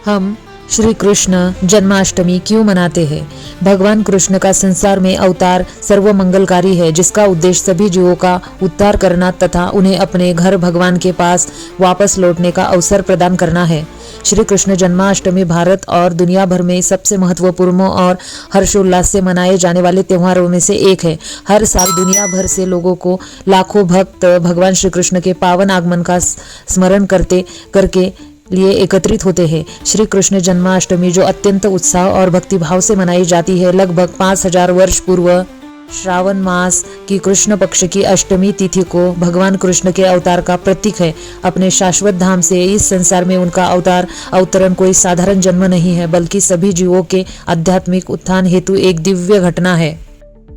हम श्री कृष्ण जन्माष्टमी क्यों मनाते हैं? भगवान कृष्ण का संसार में अवतार सर्व मंगलकारी है, जिसका उद्देश्य सभी जीवों का उद्धार करना तथा उन्हें अपने घर भगवान के पास वापस लौटने का अवसर प्रदान करना है। श्री कृष्ण जन्माष्टमी भारत और दुनिया भर में सबसे महत्वपूर्ण और हर्षोल्लास से मनाए जाने वाले त्योहारों में से एक है। हर साल दुनिया भर से लोगों को लाखों भक्त भगवान श्री कृष्ण के पावन आगमन का स्मरण करके लिए एकत्रित होते हैं। श्री कृष्ण जन्माष्टमी जो अत्यंत उत्साह और भक्तिभाव से मनाई जाती है, लगभग 5000 वर्ष पूर्व श्रावण मास की कृष्ण पक्ष की अष्टमी तिथि को भगवान कृष्ण के अवतार का प्रतीक है। अपने शाश्वत धाम से इस संसार में उनका अवतरण कोई साधारण जन्म नहीं है, बल्कि सभी जीवों के आध्यात्मिक उत्थान हेतु एक दिव्य घटना है।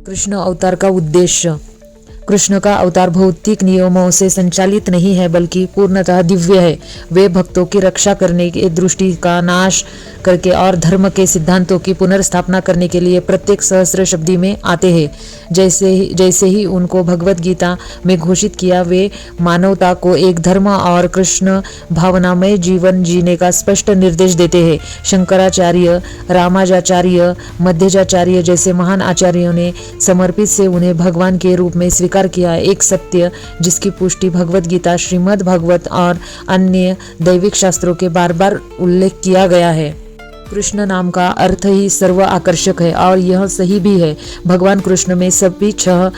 कृष्ण अवतार का उद्देश्य। कृष्ण का अवतार भौतिक नियमों से संचालित नहीं है, बल्कि पूर्णतः दिव्य है। वे भक्तों की रक्षा करने की दृष्टि का नाश करके और धर्म के सिद्धांतों की पुनर्स्थापना करने के लिए प्रत्येक सहस्त्र शब्दी में आते हैं। जैसे ही उनको भगवत गीता में घोषित किया, वे मानवता को एक धर्म और कृष्ण भावनामय जीवन जीने का स्पष्ट निर्देश देते हैं। शंकराचार्य, रामानुजाचार्य, मध्वाचार्य जैसे महान आचार्यों ने समर्पित से उन्हें भगवान के रूप में स्वीकार किया। एक सत्य जिसकी पुष्टि भगवत गीता, श्रीमद् भागवत और अन्य दैविक शास्त्रों के बार बार उल्लेख किया गया है। कृष्ण नाम का अर्थ ही सर्व आकर्षक है और यह सही भी है। भगवान कृष्ण में सभी 6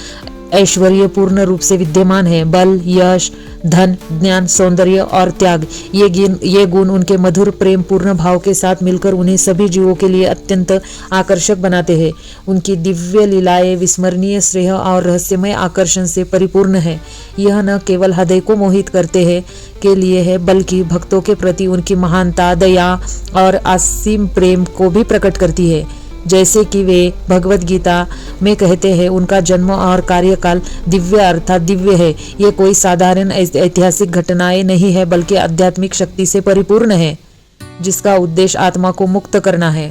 ऐश्वर्य पूर्ण रूप से विद्यमान है। बल, यश, धन, ज्ञान, सौंदर्य और त्याग, ये गुण उनके मधुर प्रेम पूर्ण भाव के साथ मिलकर उन्हें सभी जीवों के लिए अत्यंत आकर्षक बनाते हैं। उनकी दिव्य लीलाएं विस्मरणीय स्नेह और रहस्यमय आकर्षण से परिपूर्ण है। यह न केवल हृदय को मोहित करते हैं के लिए है, बल्कि भक्तों के प्रति उनकी महानता, दया और असीम प्रेम को भी प्रकट करती है। जैसे कि वे भगवत गीता में कहते हैं, उनका जन्म और कार्यकाल दिव्य अर्थात दिव्य है। ये कोई साधारण ऐतिहासिक घटनाएं नहीं है, बल्कि आध्यात्मिक शक्ति से परिपूर्ण है, जिसका उद्देश्य आत्मा को मुक्त करना है।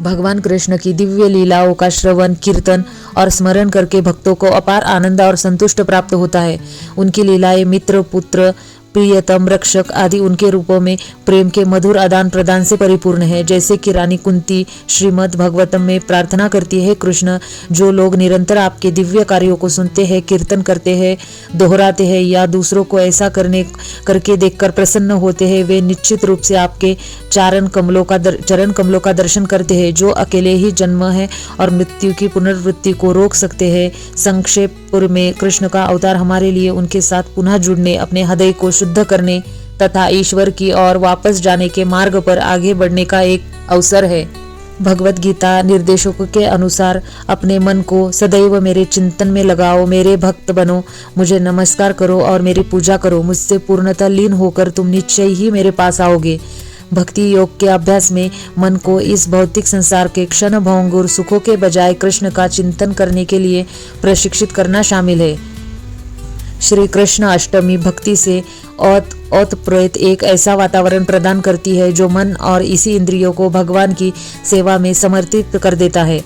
भगवान कृष्ण की दिव्य लीलाओं का श्रवण, कीर्तन और स्मरण करके भक्तों को अपार आनंद और संतुष्ट प्राप्त होता है। उनकी लीलाएं मित्र, पुत्र, प्रियतम, रक्षक आदि उनके रूपों में प्रेम के मधुर आदान प्रदान से परिपूर्ण है। जैसे कि रानी कुंती श्रीमद् भागवतम में प्रार्थना करती है, कृष्ण, जो लोग निरंतर आपके दिव्य कार्यों को सुनते हैं, कीर्तन करते हैं, दोहराते हैं या दूसरों को ऐसा करके देखकर प्रसन्न होते हैं, वे निश्चित रूप से आपके चरण कमलों का दर्शन करते हैं, जो अकेले ही जन्म है और मृत्यु की पुनर्वृत्ति को रोक सकते हैं। संक्षेप में कृष्ण का अवतार हमारे लिए उनके साथ पुनः जुड़ने, अपने हृदय को शुद्ध करने तथा ईश्वर की ओर वापस जाने के मार्ग पर आगे बढ़ने का एक अवसर है। भगवत गीता निर्देशों के अनुसार अपने मन को सदैव मेरे चिंतन में लगाओ, मेरे भक्त बनो, मुझे नमस्कार करो और मेरी पूजा करो। मुझसे पूर्णतः लीन होकर तुम निश्चय ही मेरे पास आओगे। भक्ति योग के अभ्यास में मन को इस भौतिक संसार के क्षण भंगुर सुखों के बजाय कृष्ण का चिंतन करने के लिए प्रशिक्षित करना शामिल है। श्री कृष्ण अष्टमी भक्ति से ओतप्रोत एक ऐसा वातावरण प्रदान करती है जो मन और इसी इंद्रियों को भगवान की सेवा में समर्पित कर देता है।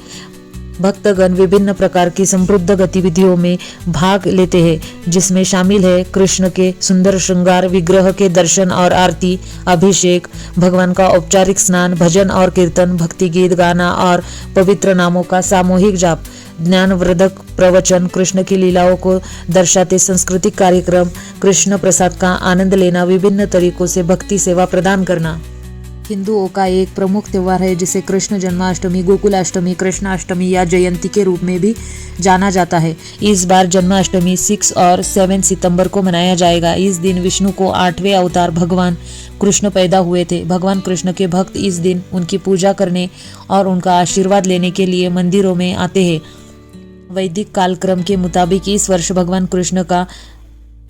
भक्तगण विभिन्न प्रकार की समृद्ध गतिविधियों में भाग लेते हैं, जिसमें शामिल है कृष्ण के सुंदर श्रृंगार, विग्रह के दर्शन और आरती, अभिषेक, भगवान का औपचारिक स्नान, भजन और कीर्तन, भक्ति गीत गाना और पवित्र नामों का सामूहिक जाप, ज्ञानवर्धक प्रवचन, कृष्ण की लीलाओं को दर्शाते सांस्कृतिक कार्यक्रम, कृष्ण प्रसाद का आनंद लेना, विभिन्न तरीकों से भक्ति सेवा प्रदान करना। हिंदुओं का एक प्रमुख त्योहार है जिसे कृष्ण जन्माष्टमी, गोकुलाष्टमी, कृष्णाष्टमी या जयंती के रूप में भी जाना जाता है। इस बार जन्माष्टमी 6 और 7 सितंबर को मनाया जाएगा। इस दिन विष्णु को 8वें अवतार भगवान कृष्ण पैदा हुए थे। भगवान कृष्ण के भक्त इस दिन उनकी पूजा करने और उनका आशीर्वाद लेने के लिए मंदिरों में आते हैं। वैदिक कालक्रम के मुताबिक इस वर्ष भगवान कृष्ण का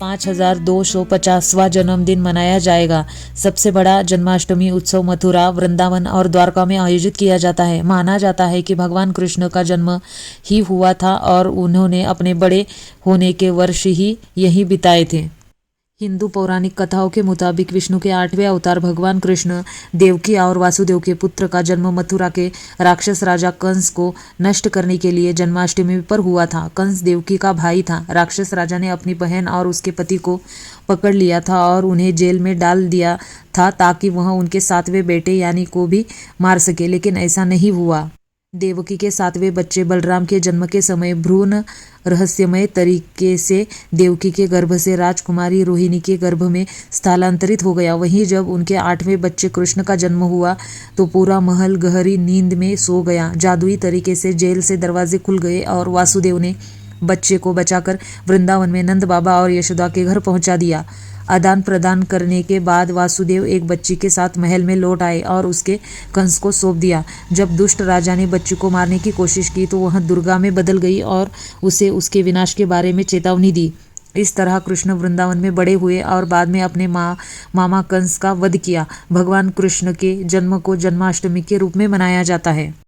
5250वां जन्मदिन मनाया जाएगा। सबसे बड़ा जन्माष्टमी उत्सव मथुरा, वृंदावन और द्वारका में आयोजित किया जाता है। माना जाता है कि भगवान कृष्ण का जन्म ही हुआ था और उन्होंने अपने बड़े होने के वर्ष ही यहीं बिताए थे। हिंदू पौराणिक कथाओं के मुताबिक विष्णु के 8वें अवतार भगवान कृष्ण देवकी और वासुदेव के पुत्र का जन्म मथुरा के राक्षस राजा कंस को नष्ट करने के लिए जन्माष्टमी पर हुआ था। कंस देवकी का भाई था। राक्षस राजा ने अपनी बहन और उसके पति को पकड़ लिया था और उन्हें जेल में डाल दिया था ताकि वह उनके 7वें बेटे यानी को भी मार सके, लेकिन ऐसा नहीं हुआ। देवकी के 7वें बच्चे बलराम के जन्म के समय भ्रूण रहस्यमय तरीके से देवकी के गर्भ से राजकुमारी रोहिणी के गर्भ में स्थानांतरित हो गया। वहीं जब उनके 8वें बच्चे कृष्ण का जन्म हुआ तो पूरा महल गहरी नींद में सो गया। जादुई तरीके से जेल से दरवाजे खुल गए और वासुदेव ने बच्चे को बचाकर वृंदावन में नंद बाबा और यशोदा के घर पहुंचा दिया। आदान प्रदान करने के बाद वासुदेव एक बच्ची के साथ महल में लौट आए और उसके कंस को सौंप दिया। जब दुष्ट राजा ने बच्ची को मारने की कोशिश की तो वह दुर्गा में बदल गई और उसे उसके विनाश के बारे में चेतावनी दी। इस तरह कृष्ण वृंदावन में बड़े हुए और बाद में अपने मामा कंस का वध किया। भगवान कृष्ण के जन्म को जन्माष्टमी के रूप में मनाया जाता है।